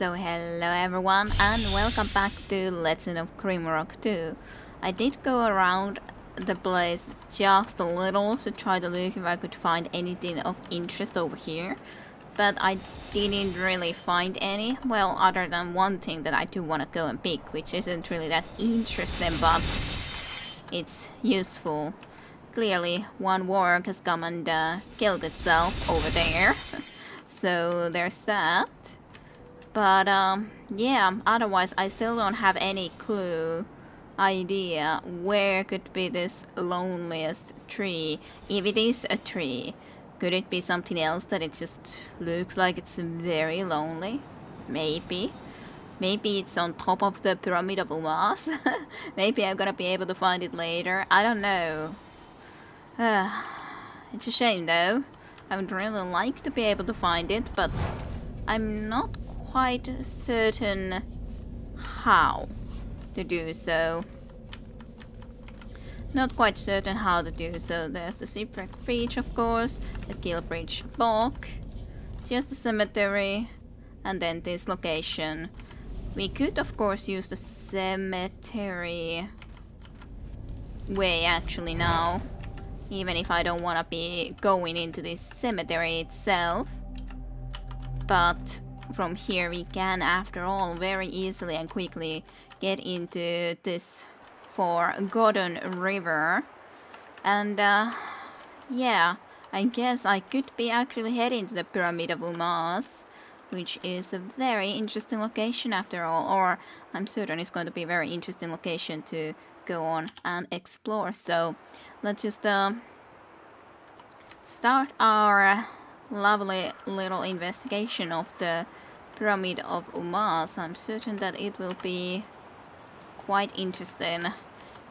So hello everyone and welcome back to Legend of Grimrock 2. I did go around the place just a little to try to look if I could find anything of interest over here. But I didn't really find any, well, other than one thing that I do want to go and pick, which isn't really that interesting, but it's useful. Clearly, one warg has come and killed itself over there. So there's that. But yeah, otherwise I still don't have any idea where could be this loneliest tree. If it is a tree, could it be something else that it just looks like it's very lonely? Maybe. Maybe it's on top of the Pyramid of Umas. Maybe I'm gonna be able to find it later. I don't know. It's a shame though. I would really like to be able to find it, but I'm not quite certain how to do so. Not quite certain how to do so. There's the shipwreck bridge, of course, the kill bridge block, just the cemetery, and then this location. We could, of course, use the cemetery way actually now, even if I don't want to be going into this cemetery itself. But from here we can, after all, very easily and quickly get into this forgotten river. And yeah, I guess I could be actually heading to the Pyramid of Umas, which is a very interesting location after all, or I'm certain it's going to be a very interesting location to go on and explore. So let's just start our lovely little investigation of the Pyramid of Umas. I'm certain that it will be quite interesting.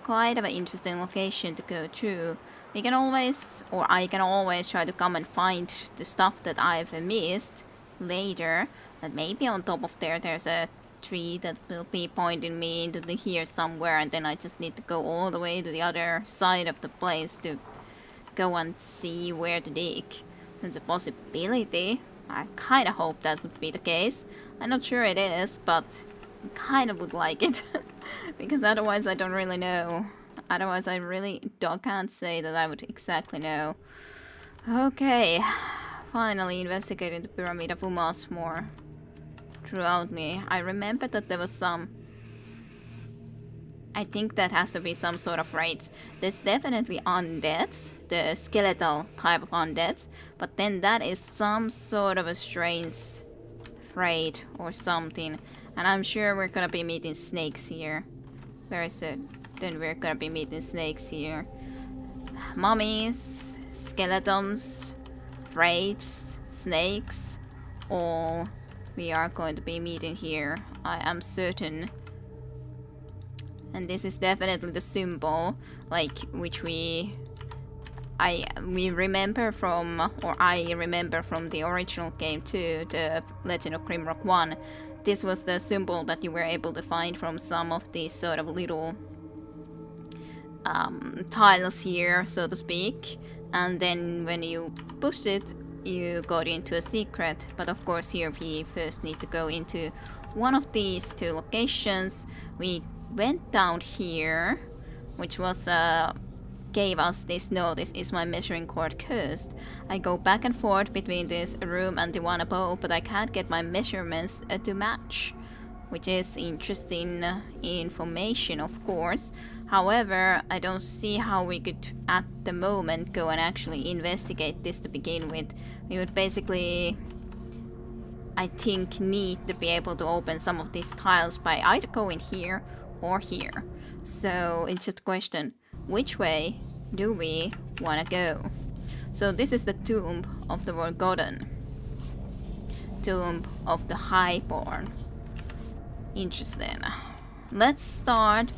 Quite of an interesting location to go through. We can always, or I can always try to come and find the stuff that I've missed later. But maybe on top of there's a tree that will be pointing me into here somewhere, and then I just need to go all the way to the other side of the place to go and see where to dig. There's a possibility. I kind of hope that would be the case. I'm not sure it is, but I kind of would like it. Because otherwise I don't really know. Otherwise I really can't say that I would exactly know. Okay. Finally investigating the Pyramid of Umas more throughout me. I remember that there was some... I think that has to be some sort of raids. There's definitely undeads, the skeletal type of undeads, but then that is some sort of a strange raid or something. And I'm sure we're gonna be meeting snakes here. Where is it? Then we're gonna be meeting snakes here. Mummies, skeletons, raids, snakes, all we are going to be meeting here, I am certain. And this is definitely the symbol, like, which we remember from, or I remember from the original game too, the Legend of Grimrock 1. This was the symbol that you were able to find from some of these sort of little tiles here, so to speak. And then when you pushed it, you got into a secret. But of course here we first need to go into one of these two locations. We went down here, which was gave us this notice: is my measuring cord cursed? I go back and forth between this room and the one above, but I can't get my measurements to match, which is interesting information, of course. However, I don't see how we could at the moment go and actually investigate this to begin with. We would basically, I think, need to be able to open some of these tiles by either going here or here. So it's just a question, which way do we want to go? So this is the tomb of the Forgotten. Tomb of the Highborn. Interesting. Let's start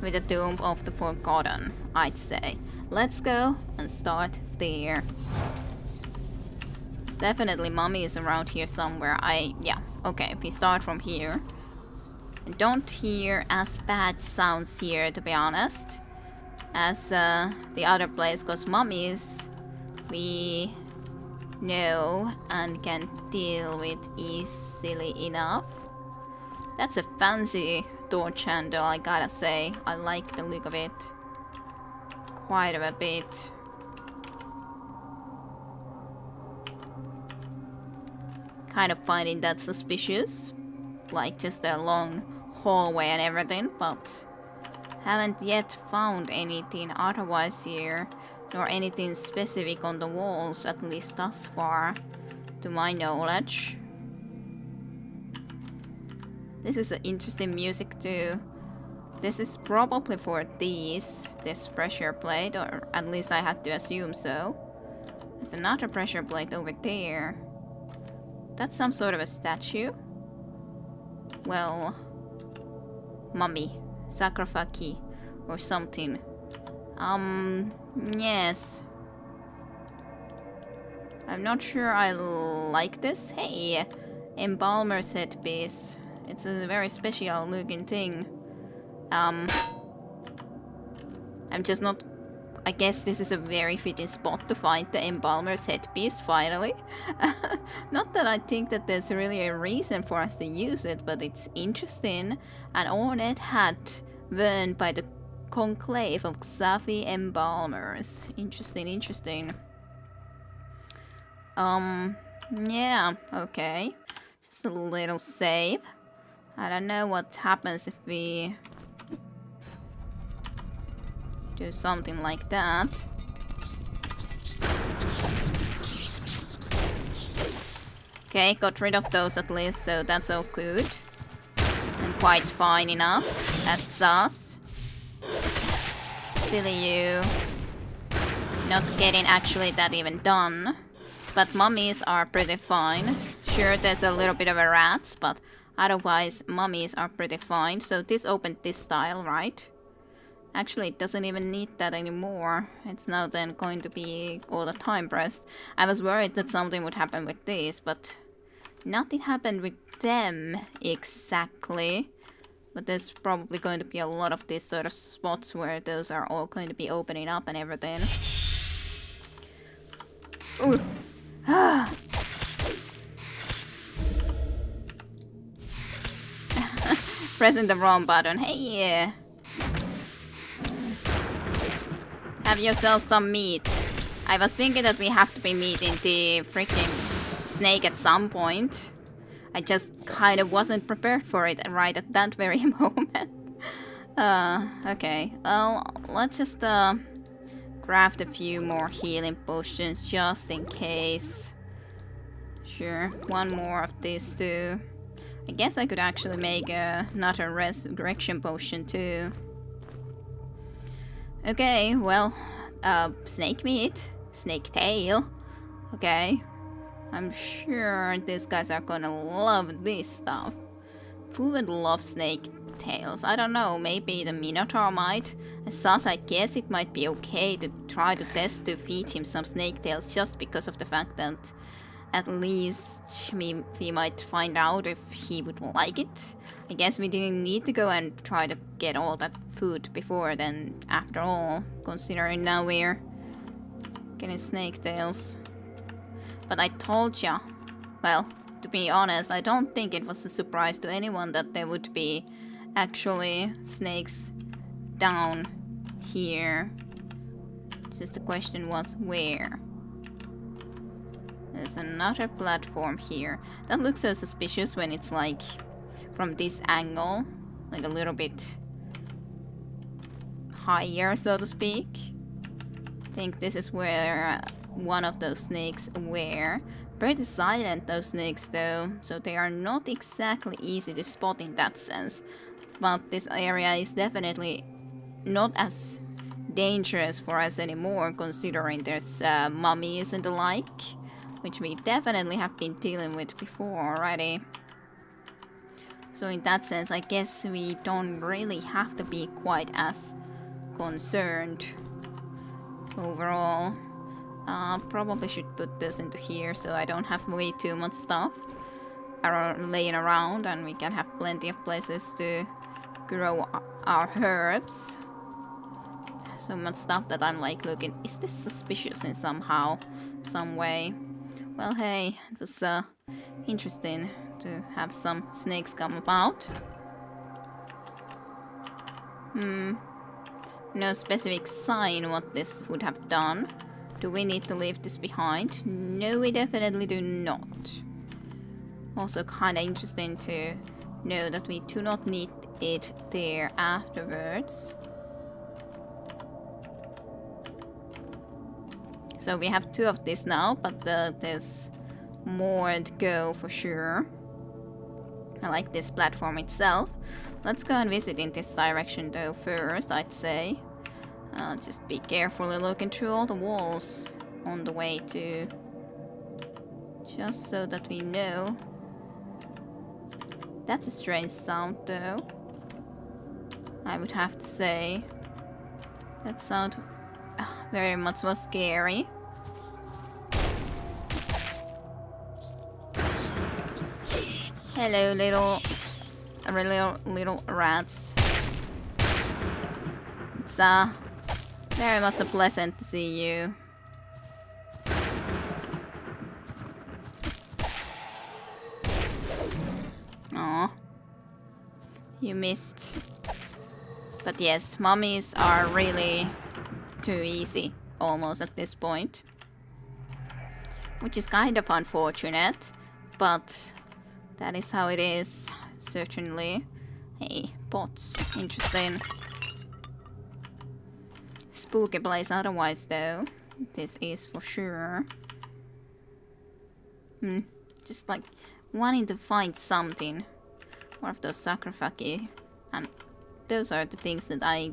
with the Tomb of the Forgotten, I'd say. Let's go and start there. There's definitely mummies around here somewhere. Yeah, okay, we start from here. I don't hear as bad sounds here, to be honest, as the other place, because mummies we know and can deal with easily enough. That's a fancy torch handle, I gotta say. I like the look of it quite a bit. Kind of finding that suspicious. Like just a long hallway and everything, but haven't yet found anything otherwise here, nor anything specific on the walls, at least thus far, to my knowledge. This is an interesting music too. This is probably for this pressure plate, or at least I had to assume so. There's another pressure plate over there. That's some sort of a statue. Well, mummy, sarcophagi, or something. Yes. I'm not sure I like this. Hey, embalmer's headpiece. It's a very special looking thing. I'm just not... I guess this is a very fitting spot to find the embalmer's headpiece, finally. Not that I think that there's really a reason for us to use it, but it's interesting. An ornate hat worn by the conclave of Xavi embalmers. Interesting, interesting. Yeah, okay. Just a little save. I don't know what happens if we do something like that. Okay, got rid of those at least, so that's all good. And quite fine enough. That's us. Silly you. Not getting actually that even done. But mummies are pretty fine. Sure, there's a little bit of a rats, but otherwise mummies are pretty fine. So this opened this tile, right? Actually, it doesn't even need that anymore. It's now then going to be all the time pressed. I was worried that something would happen with this, but nothing happened with them exactly. But there's probably going to be a lot of these sort of spots where those are all going to be opening up and everything. Ooh. Pressing the wrong button. Hey! Have yourself some meat. I was thinking that we have to be meeting the freaking snake at some point. I just kind of wasn't prepared for it right at that very moment. Okay. Well, let's just craft a few more healing potions just in case. Sure, one more of these too. I guess I could actually make another resurrection potion too. Okay, well, snake meat, snake tail. Okay, I'm sure these guys are gonna love this stuff. Who would love snake tails? I don't know, maybe the Minotaur might. As I guess it might be okay to try to test to feed him some snake tails just because of the fact that at least we might find out if he would like it. I guess we didn't need to go and try to get all that food before then, after all, considering now we're getting snake tails. But I told ya, well, to be honest, I don't think it was a surprise to anyone that there would be actually snakes down here. Just the question was where. There's another platform here. That looks so suspicious when it's like from this angle, like a little bit higher, so to speak. I think this is where one of those snakes were. Pretty silent, those snakes though, so they are not exactly easy to spot in that sense. But this area is definitely not as dangerous for us anymore, considering there's mummies and the like, which we definitely have been dealing with before already. So in that sense, I guess we don't really have to be quite as concerned overall. Probably should put this into here so I don't have way too much stuff laying around, and we can have plenty of places to grow our herbs. So much stuff that I'm like looking, is this suspicious in some way? Well, hey, it was interesting to have some snakes come about. No specific sign what this would have done. Do we need to leave this behind? No, we definitely do not. Also kinda interesting to know that we do not need it there afterwards. So we have 2 of these now, but there's more to go for sure. I like this platform itself. Let's go and visit in this direction though first, I'd say. Just be carefully looking through all the walls on the way to... Just so that we know. That's a strange sound though. I would have to say. That sound very much was scary. Hello, little rats. It's very much a pleasant to see you. Aw, you missed. But yes, mummies are really too easy, almost at this point. Which is kind of unfortunate, but that is how it is, certainly. Hey, pots, interesting. Spooky place otherwise though, this is for sure. Just like wanting to find something. One of those sarcophagi, and those are the things that I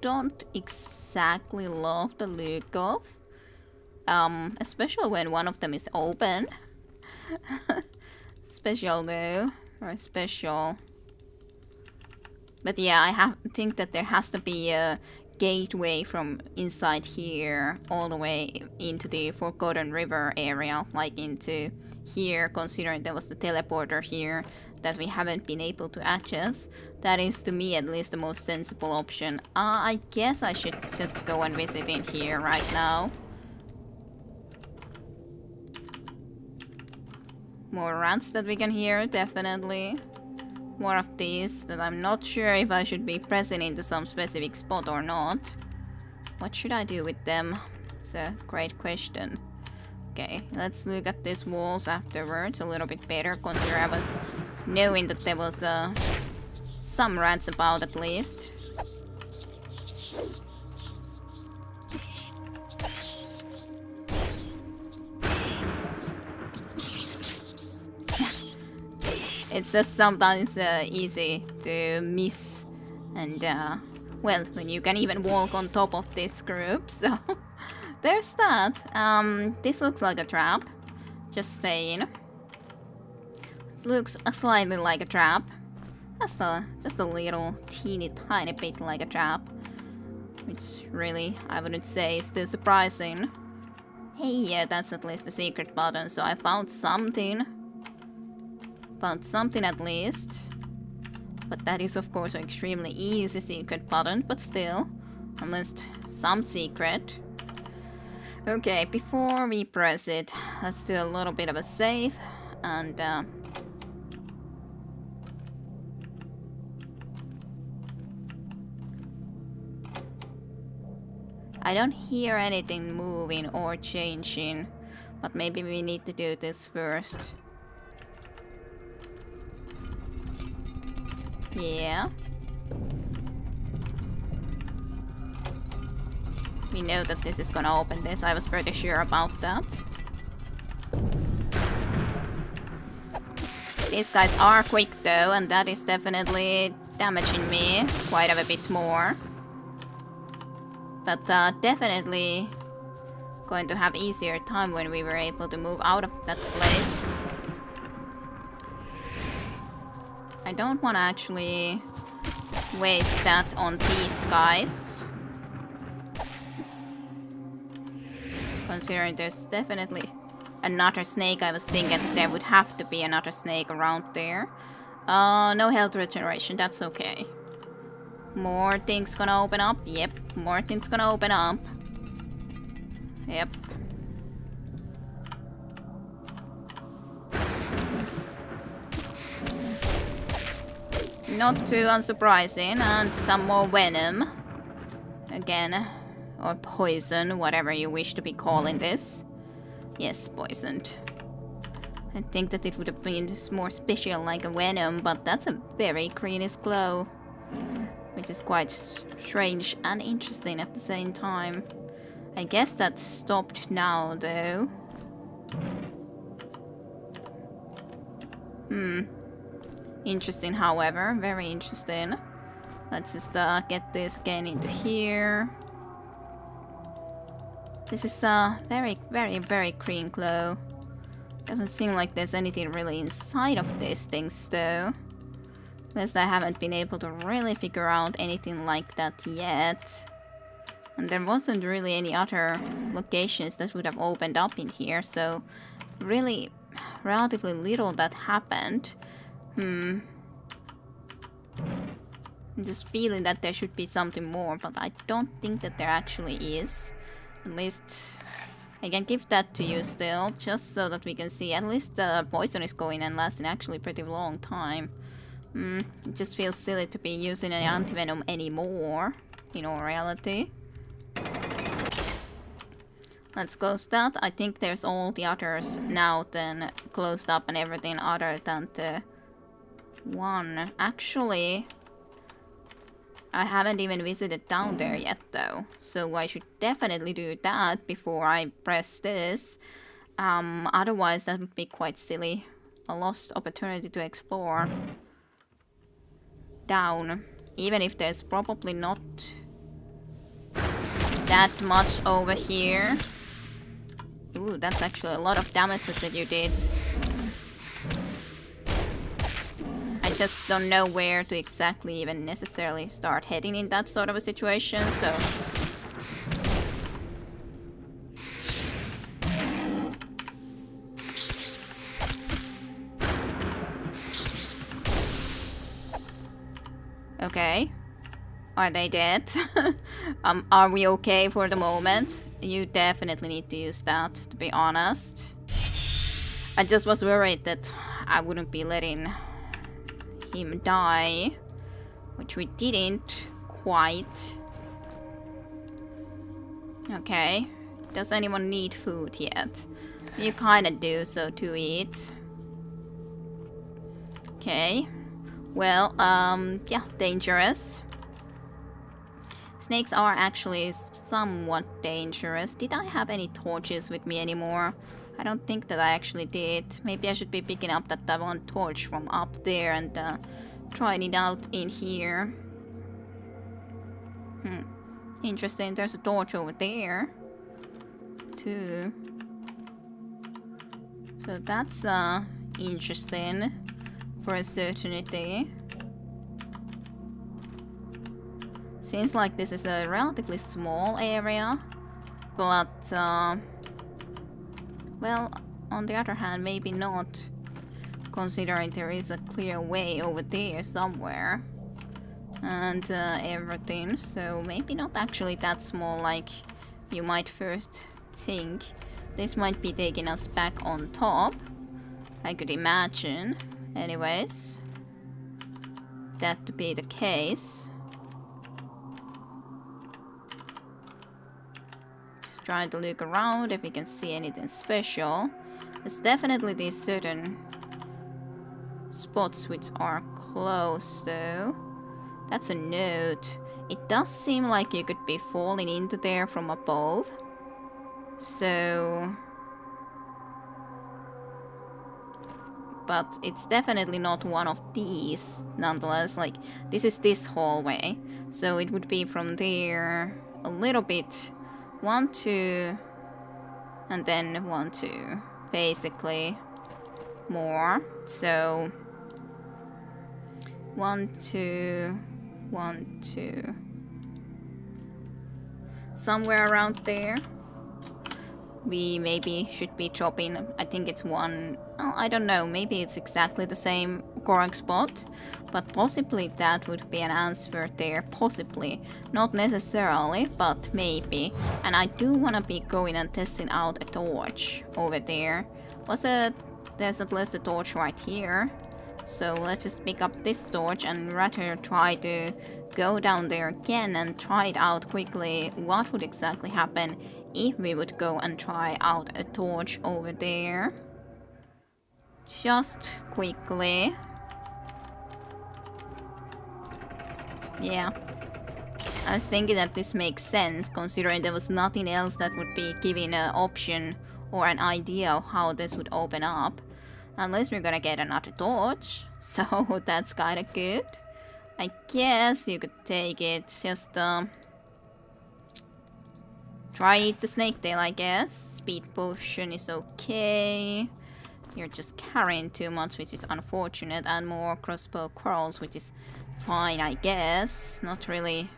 don't exactly love the look of. Especially when one of them is open. Special though, or special. But yeah, I think that there has to be a gateway from inside here all the way into the Forgotten River area, like into here, considering there was the teleporter here that we haven't been able to access. That is, to me at least, the most sensible option. I guess I should just go and visit in here right now. More rats that we can hear, definitely. More of these that I'm not sure if I should be pressing into some specific spot or not. What should I do with them? It's a great question. Okay, let's look at these walls afterwards a little bit better, considering I was knowing that there was some rats about at least. It's just sometimes easy to miss, and well, when you can even walk on top of this group, so there's that. This looks like a trap, just saying. It looks slightly like a trap, just a little teeny tiny bit like a trap, which really I wouldn't say is too surprising. Hey, yeah, that's at least a secret button, so I found something. Found something at least. But that is of course an extremely easy secret button, but still, at least some secret. Okay, before we press it, let's do a little bit of a save, and I don't hear anything moving or changing, but maybe we need to do this first. Yeah. We know that this is gonna open this. I was pretty sure about that. These guys are quick though, and that is definitely damaging me quite a bit more. But definitely going to have easier time when we were able to move out of that place. I don't want to actually waste that on these guys. Considering there's definitely another snake, I was thinking there would have to be another snake around there. No health regeneration, that's okay. More things gonna open up? Yep, more things gonna open up. Yep. not too unsurprising, and some more venom. Again, or poison, whatever you wish to be calling this. Yes, poisoned. I think that it would have been more special like a venom, but that's a very greenish glow. Which is quite strange and interesting at the same time. I guess that's stopped now, though. Interesting, however. Very interesting. Let's just get this again into here. This is a very, very, very green glow. Doesn't seem like there's anything really inside of these things, though. At least I haven't been able to really figure out anything like that yet. And there wasn't really any other locations that would have opened up in here, so really relatively little that happened. I'm just feeling that there should be something more, but I don't think that there actually is. At least I can give that to you still, just so that we can see. At least the poison is going and lasting actually pretty long time. It just feels silly to be using an anti-venom anymore, in all reality. Let's close that. I think there's all the others now then closed up and everything other than the one. Actually, I haven't even visited down there yet though, so I should definitely do that before I press this. Otherwise that would be quite silly. A lost opportunity to explore down, even if there's probably not that much over here. Ooh, that's actually a lot of damage that you did. I just don't know where to exactly even necessarily start heading in that sort of a situation, so... Okay. Are they dead? Are we okay for the moment? You definitely need to use that, to be honest. I just was worried that I wouldn't be letting him die, which we didn't quite. Okay. Does anyone need food yet? You kinda do, so to eat. Okay. Well, yeah, dangerous. Snakes are actually somewhat dangerous. Did I have any torches with me anymore? I don't think that I actually did. Maybe I should be picking up that one torch from up there and trying it out in here. Interesting, there's a torch over there too. So that's interesting for a certainty. Seems like this is a relatively small area, but well, on the other hand, maybe not, considering there is a clear way over there somewhere and everything, so maybe not actually that small like you might first think. This might be taking us back on top, I could imagine. Anyways, that to be the case. Trying to look around if we can see anything special. There's definitely these certain spots which are closed though. That's a note. It does seem like you could be falling into there from above. So... but it's definitely not one of these nonetheless. Like, this is this hallway. So it would be from there a little bit. 1, 2, and then 1, 2, basically more. So 1, 2, 1, 2, somewhere around there. We maybe should be chopping. I think it's 1. Oh, I don't know. Maybe it's exactly the same correct spot, but possibly that would be an answer there. Possibly, not necessarily, but maybe. And I do want to be going and testing out a torch over there. There's at least a torch right here. So let's just pick up this torch and rather try to go down there again and try it out quickly. What would exactly happen if we would go and try out a torch over there? Just quickly. Yeah. I was thinking that this makes sense, considering there was nothing else that would be giving an option or an idea of how this would open up. Unless we're gonna get another torch. So that's kinda good. I guess you could take it, just try eat the snake tail, I guess. Speed potion is okay. You're just carrying too much, which is unfortunate, and more crossbow quarrels, which is fine, I guess. Not really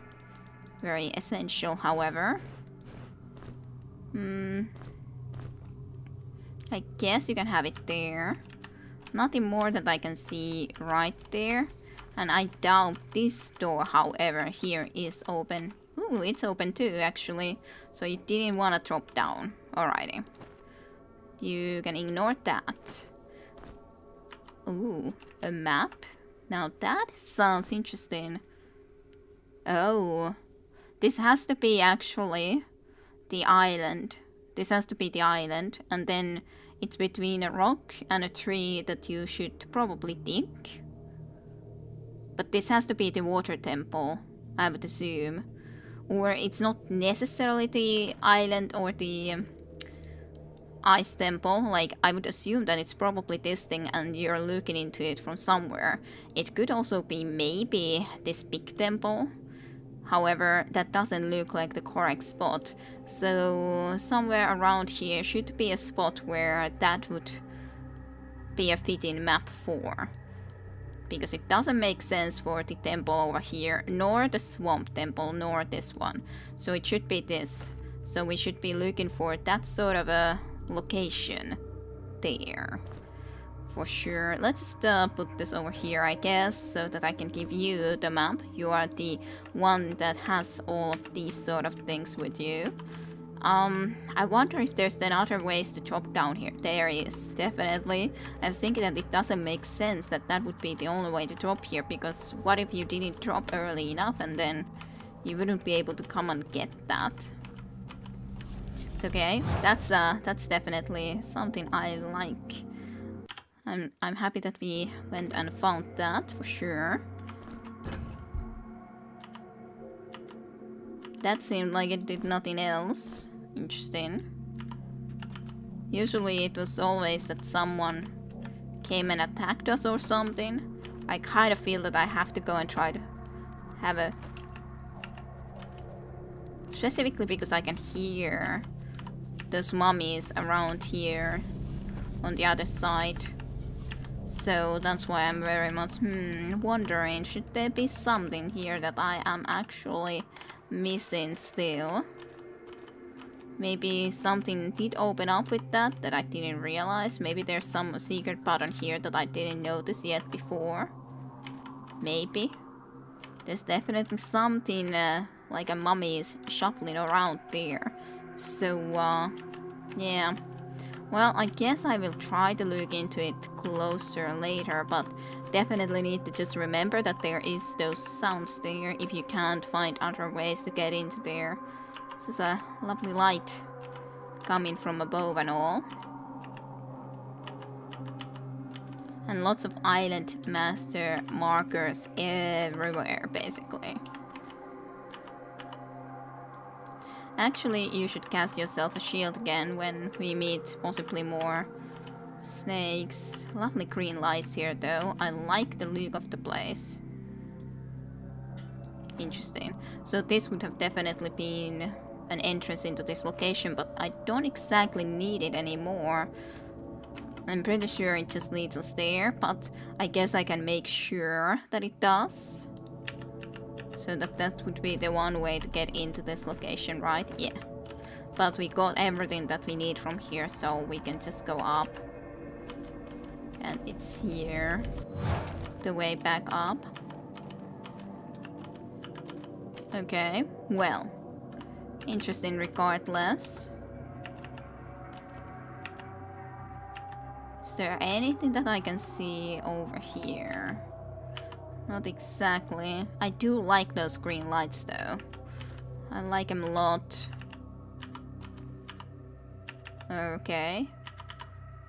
very essential, however. I guess you can have it there. Nothing more that I can see right there. And I doubt this door, however, here is open. Ooh, it's open too, actually. So you didn't want to drop down. Alrighty. You can ignore that. Ooh, a map? Now that sounds interesting. Oh, this has to be actually the island. This has to be the island, and then it's between a rock and a tree that you should probably dig. But this has to be the water temple, I would assume. Or it's not necessarily the island or the ice temple. Like, I would assume that it's probably this thing and you're looking into it from somewhere. It could also be maybe this big temple. However, that doesn't look like the correct spot. So somewhere around here should be a spot where that would be a fitting map for. Because it doesn't make sense for the temple over here, nor the swamp temple, nor this one. So it should be this. So we should be looking for that sort of a location there. For sure. Let's just put this over here, I guess, so that I can give you the map. You are the one that has all of these sort of things with you. I wonder if there's then other ways to drop down here. There is, definitely. I was thinking that it doesn't make sense that that would be the only way to drop here, because what if you didn't drop early enough and then you wouldn't be able to come and get that? Okay, that's definitely something I like. I'm happy that we went and found that, for sure. That seemed like it did nothing else. Interesting. Usually it was always that someone came and attacked us or something. I kind of feel that I have to go and try to have a... Specifically because I can hear those mummies around here on the other side. So that's why I'm very much wondering, should there be something here that I am actually missing still? Maybe something did open up with that I didn't realize. Maybe there's some secret button here that I didn't notice yet before. Maybe. There's definitely something like a mummy is shuffling around there. So, yeah. Well, I guess I will try to look into it closer later, but definitely need to just remember that there is those sounds there if you can't find other ways to get into there. This is a lovely light coming from above and all. And lots of island master markers everywhere, basically. Actually, you should cast yourself a shield again when we meet possibly more snakes. Lovely green lights here though. I like the look of the place. Interesting. So this would have definitely been an entrance into this location, but I don't exactly need it anymore. I'm pretty sure it just leads us there, but I guess I can make sure that it does. So that would be the one way to get into this location, right? Yeah. But we got everything that we need from here, so we can just go up. And it's here. The way back up. Okay, well. Interesting regardless. there anything that I can see over here? Not exactly. I do like those green lights though. I like them a lot. Okay.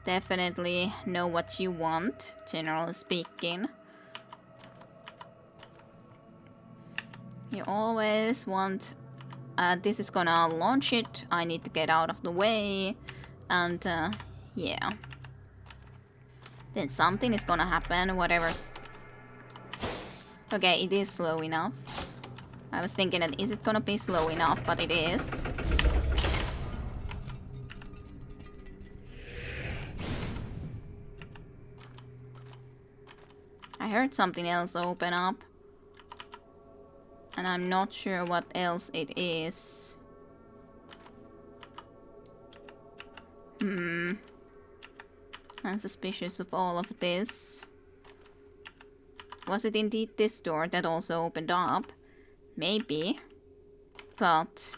Definitely know what you want, generally speaking. You always want... this is gonna launch it. I need to get out of the way. And, yeah. Then something is gonna happen, whatever. Okay, it is slow enough. I was thinking that is it gonna be slow enough, but it is. I heard something else open up. And I'm not sure what else it is. I'm suspicious of all of this. Was it indeed this door that also opened up? Maybe. But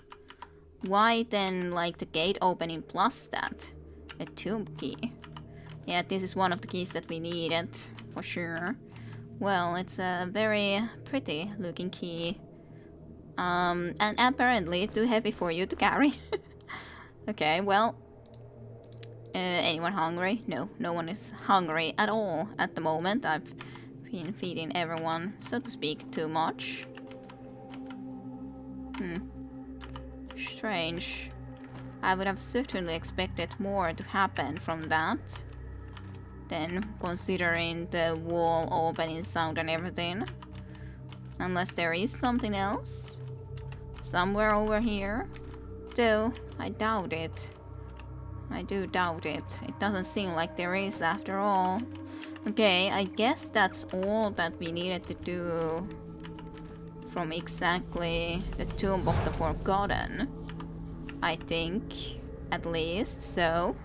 why then like the gate opening plus that? A tomb key. Yeah, this is one of the keys that we needed, for sure. Well, it's a very pretty looking key. And apparently too heavy for you to carry. Okay, well. Anyone hungry? No, no one is hungry at all at the moment. I've been feeding everyone, so to speak, too much. Strange. I would have certainly expected more to happen from that. Then, considering the wall opening sound and everything. Unless there is something else. Somewhere over here. Though, I doubt it. I do doubt it. It doesn't seem like there is after all. Okay, I guess that's all that we needed to do from exactly the Tomb of the Forgotten. I think, at least, so